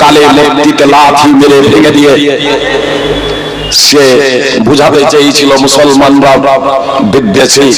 কালে মূর্তিকে লাথি মেরে ভেঙে দিয়ে সে বুঝাতে চেয়েছিল মুসলমানরা বিদ্বেষী,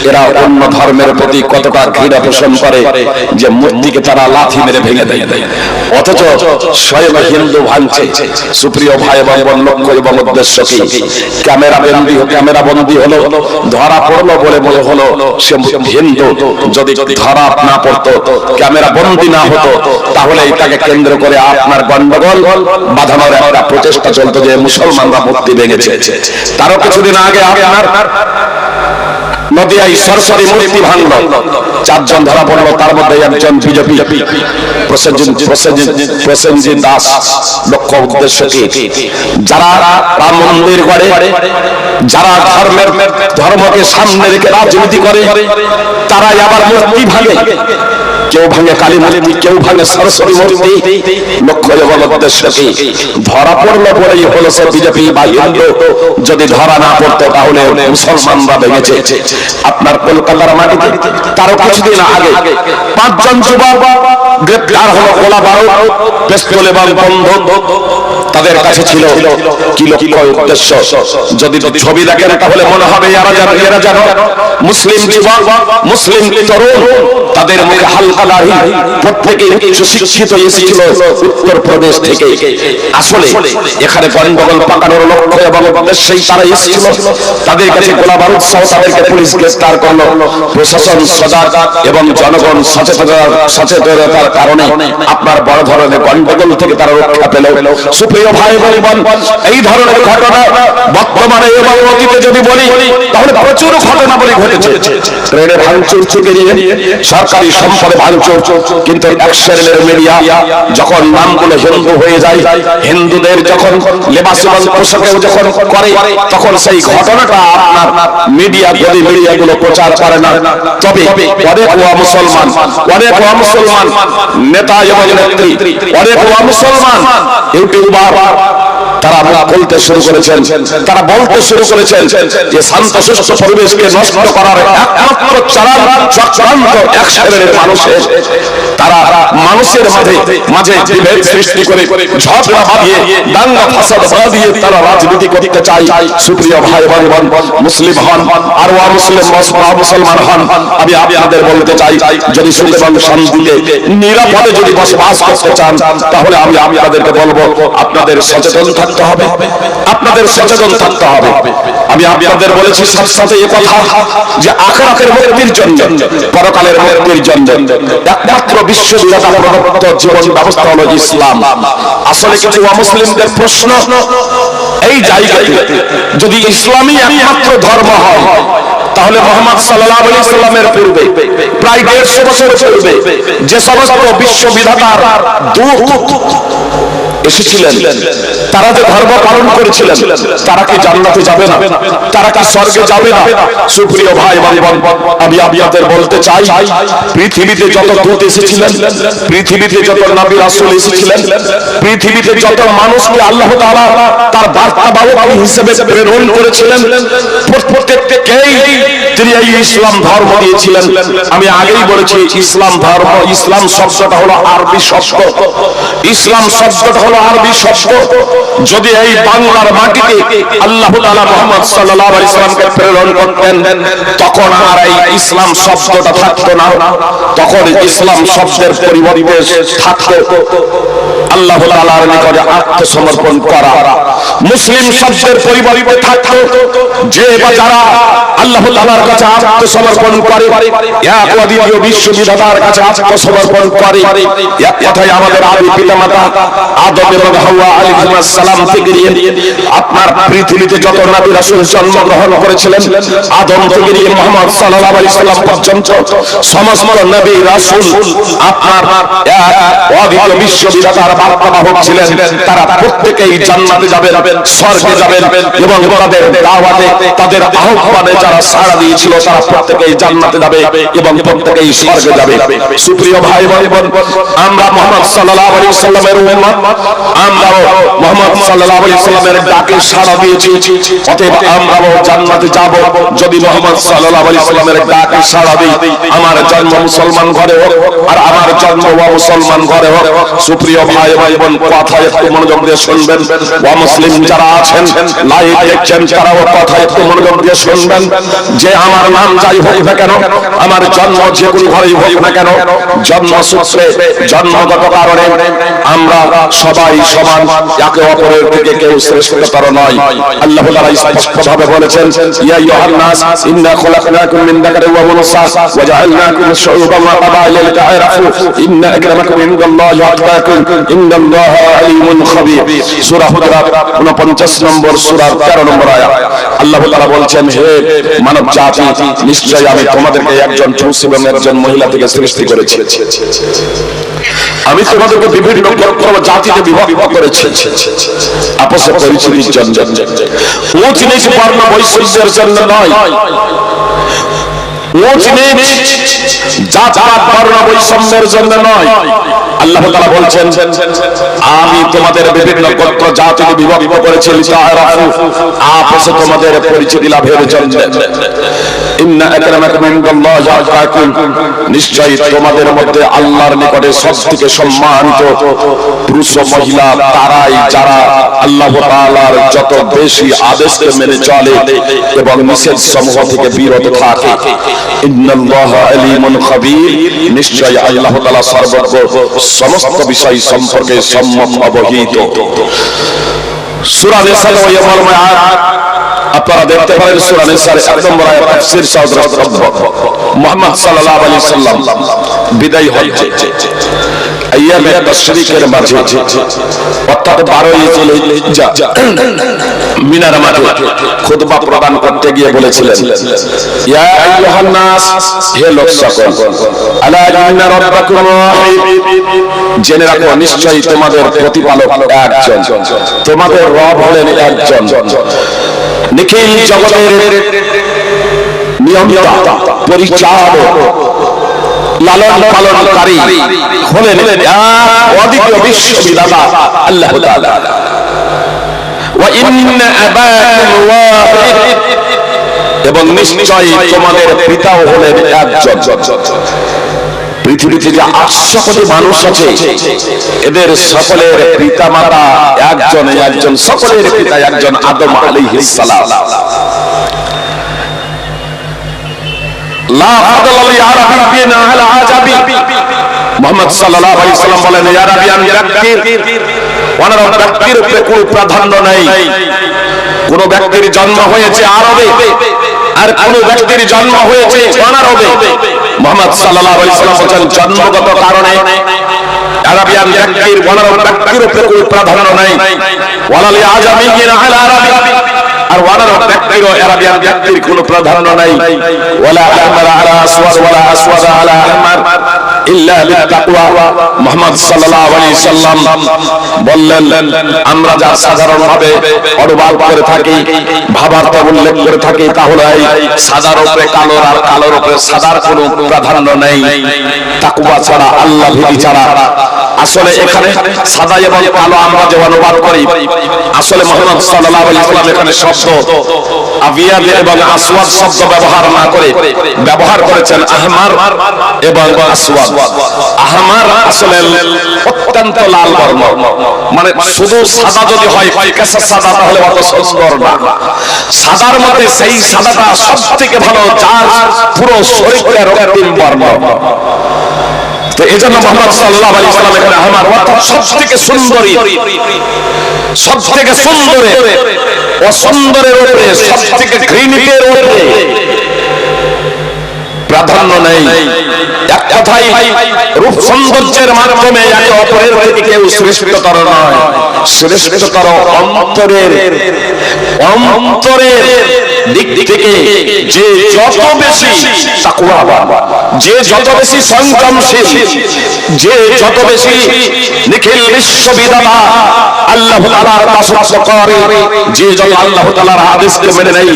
এরা অন্য ধর্মের প্রতি কতটা ঘৃণা পোষণ করে যে মূর্তিকে তারা লাথি মেরে ভেঙে দেয়। অথচ স্বয়ং হিন্দু ভাঙছে। সুপ্রিয় ভাই এবং লক্ষ্য এবং উদ্দেশ্য কি? ক্যামেরা বন্দী হলো, ধরা পড়লো বলে মনে হলো সে হিন্দু। যদি ধরা না পড়তো, ক্যামেরা বন্দী না হতো, তাহলে এটাকে কেন্দ্র করে আপনার গন্ডগোল বাঁধানোর একটা প্রচেষ্টা চলতো যে মুসলমানরা মূর্তি ভেঙেছে। তারও কিছুদিন আগে আপনার নদিয়ায় সরস্বতী মূর্তি ভাঙল, 4 জন ধরা পড়লো, তার মধ্যে একজন বিজেপি প্রসেনজিৎ দাস। লক্ষ্য উদ্দেশ্য কি? যারা রাম মন্দির করে, যারা ধর্মকে সামনে রেখে রাজনীতি করে, তারাই আবার মূর্তি ভাঙে। কেউ ভাঙে কালী মূর্তি, কেউ ভাঙে সরস্বতী মূর্তি। লক্ষ্য এবং উদ্দেশ্য কি? ধরা পড়লো বলেই হলো সে বিজেপি বা হিন্দু। যদি ধরা না পড়তো তাহলে মুসলমানরা ভেঙেছে। আপনার কলকাতার মাটিতে তারও কিছুদিন আগে 5 জন যুবক গ্রেপ্তার হলো, গোলা বারুদ, পিস্তল এবং বন্দুক তাদের কাছে ছিল। কি লক্ষ্য উদ্দেশ্য? যদি ছবি দেখেন তাহলে মনে হবে এরা যেন মুসলিম যুবক, মুসলিম তরুণ। তাদের মুখে হালকা দাড়ি, প্রত্যেকে সুশিক্ষিত এসেছিল উত্তর প্রদেশ থেকে। আসলে এখানে গন্ডগোল পাকানোর লক্ষ্য এবং উদ্দেশ্যেই তারা এসেছিল। তাদের কাছে গোলা বারুদ সহ তাদেরকে পুলিশ গ্রেফতার করলো। প্রশাসন সজাগ এবং জনগণ সচেতনতার কারণে আপনার বড় ধরনের গন্ডগোল থেকে তারা রক্ষা পেল। সুপ্রিয় ভাই বোন, এই ধরনের ঘটনা বর্তমানে এবং অতীতে যদি বলি তাহলে প্রচুর ঘটনাবলী ঘটেছে। ট্রেনের ভাঙচুর থেকে নিয়ে সরকারি সম্পদে ভাঙচুর। কিন্তু এক শ্রেণীর মিডিয়া যখন নামগুলো হিন্দু হয়ে যায়, হিন্দুদের যখন লেবাস এবং পোশাকেও যখন করে, তখন সেই ঘটনাটা আপনার মিডিয়াগুলো প্রচার করে না। তবে অনেক মুসলমান নেতা এবং নেত্রী, অনেক মুসলমান ইউটিউবার তারা বলতে শুরু করেছেন, তারা বলতে শুরু করেছেন যে শান্ত সুষ্ঠু পরিবেশকে নষ্ট করার একমাত্র চক্রান্ত এক শ্রেণীর মানুষের। তারা মানুষের মাঝে বিভেদ সৃষ্টি করে, ঝগড়া বাঁধিয়ে, দাঙ্গা ফাসাদ বাঁধিয়ে তারা রাজনীতি করতে চায়। সুপ্রিয় ভাই বোন, মুসলিম হন আর মুসলমান হন, আমি আপনাদের বলতে চাই, যদি সুখ এবং শান্তিতে নিরাপদে যদি বসবাস করতে চান, তাহলে আমি আপনাদেরকে বলবো আপনাদের সচেতন থাকতে হবে, আপনাদের সচেতন থাকতে হবে। আমি আপনাদের বলেছি সাথে এই কথা যে আখিরাতের মুক্তির জন্য, পরকালের মুক্তির জন্য একমাত্র বিশ্ববিদ্যালয় প্রদত্ত জীবন ব্যবস্থা হলো ইসলাম। আসলে কিছু অমুসলিমদের প্রশ্ন এই জায়গায়, যদি ইসলামই একমাত্র ধর্ম হয়, তাহলে মুহাম্মদ সাল্লাল্লাহু আলাইহি সাল্লামের পূর্বে প্রায় 150 বছর পূর্বে যে সমস্ত বিশ্ববিধাতার দূত এসেছিলেন, তারা যে ধর্ম পালন করেছিলেন, তারা কি জান্নাতে যাবে না? তারা কি স্বর্গে যাবে না? সুপ্রিয় ভাই বোন, আমি আপনাদের বলতে চাই, পৃথিবীতে যত দূত এসেছিলেন, পৃথিবীতে যত নবী রাসূল এসেছিলেন, পৃথিবীতে যত মানুষকে আল্লাহ তাআলা তার বার্তাবাহক হিসেবে প্রেরণ করেছিলেন, প্রত্যেককেই তিনি এই ইসলাম ধর্ম দিয়েছিলেন। আমি আগেই বলেছি, ইসলাম ধর্ম, ইসলাম শব্দটা হলো আরবি শব্দ। ইসলাম শব্দটা হলো আরবি শব্দ। যদি এই বাংলার মাটিতে আল্লাহ তাআলা মুহাম্মদ সাল্লাল্লাহু আলাইহি সাল্লামকে প্রেরণ করতেন, তখন আর এই ইসলাম শব্দটা থাকতো না। তখন ইসলাম শব্দের পরিবর্তে থাকতো আল্লাহ তাআলার নিকটে আত্মসমর্পণ করা। মুসলিম শব্দের পরিবর্তে থাকতো যে বা যারা আল্লাহ তাআলার কাছে আত্মসমর্পণ করে, এক অদ্বিতীয় বিশ্ববিধাতার কাছে আত্মসমর্পণ করে। এক কথায় আমাদের আদি পিতামাতা আদম এবং হাওয়া আলাইহিস সালাম থেকে নিয়ে আপনার পৃথিবীতে যত নবী রাসূল জন্মগ্রহণ করেছিলেন, আদম থেকে নিয়ে মুহাম্মদ সাল্লাল্লাহু আলাইহি সাল্লাম পর্যন্ত সমস্ত নবী রাসূল আপনার অদ্বিতীয় বিশ্ববিধাতার বার্তাবাহক ছিলেন। তারা প্রত্যেকেই জান্নাতে যাবেন, স্বর্গে যাবেন, এবং তাদের দাওয়াতে, তাদের আহ্বানে যারা সাড়া দিয়েছিল, তারা প্রত্যেকেই জান্নাতে যাবে এবং প্রত্যেকেই স্বর্গে যাবে। সুপ্রিয় ভাই বোন, আমরা মুহাম্মদ সাল্লাল্লাহু আলাইহি সাল্লামের উম্মত, আমরাও মুহাম্মদ সাল্লাল্লাহু আলাইহি সাল্লামের ডাকে সাড়া দিয়েছি, অতএব আমরাও জান্নাতে যাব যদি মুহাম্মদ সাল্লাল্লাহু আলাইহি সাল্লামের ডাকে সাড়া দিই। আমার জন্ম মুসলমান ঘরে হোক আর আমার জন্ম মুসলমান ঘরে হোক, সুপ্রিয় ভাই ভাই বোন, কথা একটু মনোযোগ দিয়ে শুনবেন। অমুসলিম যারা আছেন লাইভ দেখছেন, তারাও কথা একটু মনোযোগ দিয়ে শুনবেন। যে আমার নাম যাই হোক না কেন, আমার জন্ম যে কোনো ঘরেই হোক না কেন, জন্মসূত্রে জন্মগত কারণে আমরা সবাই সমান, একে অপরের থেকে কেউ শ্রেষ্ঠতর নয়। আল্লাহ তাআলা স্পষ্টভাবে বলেছেন, ইয়া আইয়ুহান নাস ইন্না খলাকনাকুম মিন যাকারিন ওয়া উনসা ওয়া জাআলনাকুম শুউবান ওয়া ক্বাবাইলা লিতাআরাফু ইন্না আকরামাকুম ইনদাল্লাহি আতকাকুম ইন্নাল্লাহা আলিমুন খাবীর। সূরা হুজুরাত 49 নম্বর সূরার 13 নম্বর আয়াত। আল্লাহ তাআলা বলছেন, হে মানব জাতি, নিশ্চয়ই আমি তোমাদেরকে একজন পুরুষ এবং একজন মহিলা থেকে সৃষ্টি করেছি। আমি তোমাদেরকে বিভিন্ন গোত্র জাতিতে বিভক্ত করেছি আপসে পরিচিতির জন্য, উঁচ নিচ বর্ণ বৈষম্যের জন্য নয়। উঁচ নিচ জাতপাত বর্ণ বৈষম্যের জন্য নয়। আল্লাহ তাআলা বলছেন, আমি তোমাদের বিভিন্ন গোত্র জাতিতে বিভক্ত করেছি আপসে তোমাদের পরিচিতি লাভের জন্য। ইন্না আকরামাকুম ইনদাল্লাহি আতকাকুম, নিশ্চয়ই তোমাদের মধ্যে আল্লাহর নিকটে সবথেকে সম্মানিত পুরুষ ও মহিলা তারাই যারা আল্লাহ তাআলার যত বেশি আদেশকে মেনে চলে এবং নিষেধ সমূহ থেকে বিরত থাকে। ইন্নাল্লাহা আলিমুন খাবীর, নিশ্চয়ই আল্লাহ তাআলা সর্বজ্ঞ, সমস্ত বিষয় সম্পর্কে সম্যক অবহিত। সূরা নিসা ওয়াল মাআদ আপনারা দেখতে পারেন, সূরা নিসার 1 নম্বর আয়াত তাফসীর সহজরত মুহাম্মদ সাল্লাল্লাহু আলাইহি সাল্লাম বিদায় হজ্জে আইয়ামে তাশরিকের মাঝে অর্থাৎ 12ই জিলহিজ্জা মিনার মাঠে খুতবা প্রদান করতে গিয়ে বলেছিলেন, ইয়া আইয়ুহান নাস, হে লোক সকল, আলা ইন্না রাব্বাকুম ওয়াহিদ, জেনে রাখো নিশ্চয়ই তোমাদের প্রতিপালক একজন, তোমাদের রব হলেন একজন, নিখিল জগতের নিয়মদাতা, পরিচালক, লালন পালনকারী হলেন এক অদ্বিতীয় বিশ্ববিধাতা আল্লাহ তাআলা। ওয়া ইন্না আবাকুম ওয়াহিদ, এবং নিশ্চয়ই তোমাদের পিতাও হলেন একজন। পৃথিবীতে যে 800 কোটি মানুষ আছে, এদের সকলের পিতা মাতা একজন, সকলের পিতা একজন, আদম আলাইহিস সালাম। লা ফাদলা লি আরাবিয়্যিন আলা আজাবি, মুহাম্মদ সাল্লাল্লাহু আলাইহি সাল্লাম বলেন, ইয়া আরাবিয়ান ব্যক্তির ওনার ব্যক্তির উপরে কোনো প্রাধান্য নেই। কোন ব্যক্তির জন্ম হয়েছে আরবে, আর কোন ব্যক্তির জন্ম হয়েছে অনারবে। মুহাম্মদ সাল্লাল্লাহু আলাইহি সাল্লাম বলেন, জন্মগত কারণে আরাবিয়ান ব্যক্তির ওনার ব্যক্তির উপরে কোনো প্রাধান্য নেই। ওয়ালা লি আজামিয়্যিন আলা আরাবি, আর ওয়ানার ব্যক্তির আরাবিয়ান ব্যক্তির কোনো প্রাধান্য নাই। ওয়ালা আহমার আলা আসওয়াদ ওয়ালা আসওয়াদ আলা আহমার ইল্লা বিত্তাকওয়া। মুহাম্মদ সাল্লাল্লাহু আলাইহি সাল্লাম বললেন, আমরা যা সাধারণভাবে অনুবাদ করে থাকি, ভাবার্থ উল্লেখ করে থাকি, তাহলে সাদার উপরে কালো আর কালোর উপরে সাদার কোনো প্রাধান্য নেই। তাকওয়া ছাড়া, আল্লাহ ভীতি ছাড়া। আসলে এখানে সাদা এবং কালো আমরা যে অনুবাদ করি, আসলে মুহাম্মদ সাল্লাল্লাহু আলাইহি সাল্লাম এখানে শব্দ আবিয়াদ এবং আসওয়াদ শব্দ ব্যবহার না করে ব্যবহার করেছেন আহমার এবং আসওয়াদ। আহমার আসলে অত্যন্ত লাল বর্ণ, মানে শুধু সাদা যদি হয় ফিকাসা সাদা, তাহলে অত সুন্দর না। সাদার মধ্যে সেই সাদাটা সবথেকে ভালো, যার পুরো শরীরে রক্তিম বর্ণ। তো এজন্য মুহাম্মদ সাল্লাল্লাহু আলাইহি সাল্লাম এখানে আহমার অর্থাৎ সবথেকে সুন্দরী, সবথেকে সুন্দরের, অসুন্দরের উপরে, সবথেকে ঘৃণিতের উপরে প্রাধান্য নেই। এক কথাই রূপ সৌন্দর্যের মাধ্যমে একে অপরের থেকে কেউ শ্রেষ্ঠতর নয়। শ্রেষ্ঠতর অন্তরের দিক থেকে যে যত বেশি তাকওয়াবান, যে যত বেশি সংযমশীল, যে যত বেশি নিখিল বিশ্ববিধাতা আল্লাহ তাআলার দাসত্ব করে, যে যত আল্লাহ তাআলার আদেশকে মেনে নেয়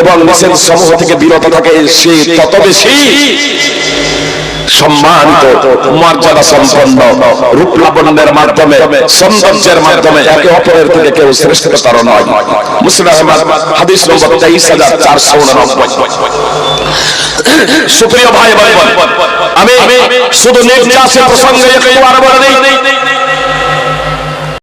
এবং নিষেধ সমূহ থেকে বিরত থাকে, সে তত বেশি সম্মানিত, মর্যাদা সম্পন্ন, রূপ লাবণ্যের মাধ্যমে, সৌন্দর্যের মাধ্যমে একে অপরের থেকে কেউ শ্রেষ্ঠতর নয়। মুসলিম আহমদ হাদিস নম্বর 23489। সুপ্রিয় ভাই বোন, আমি শুধু নির্যাসের প্রসঙ্গে একবার বলে নেই,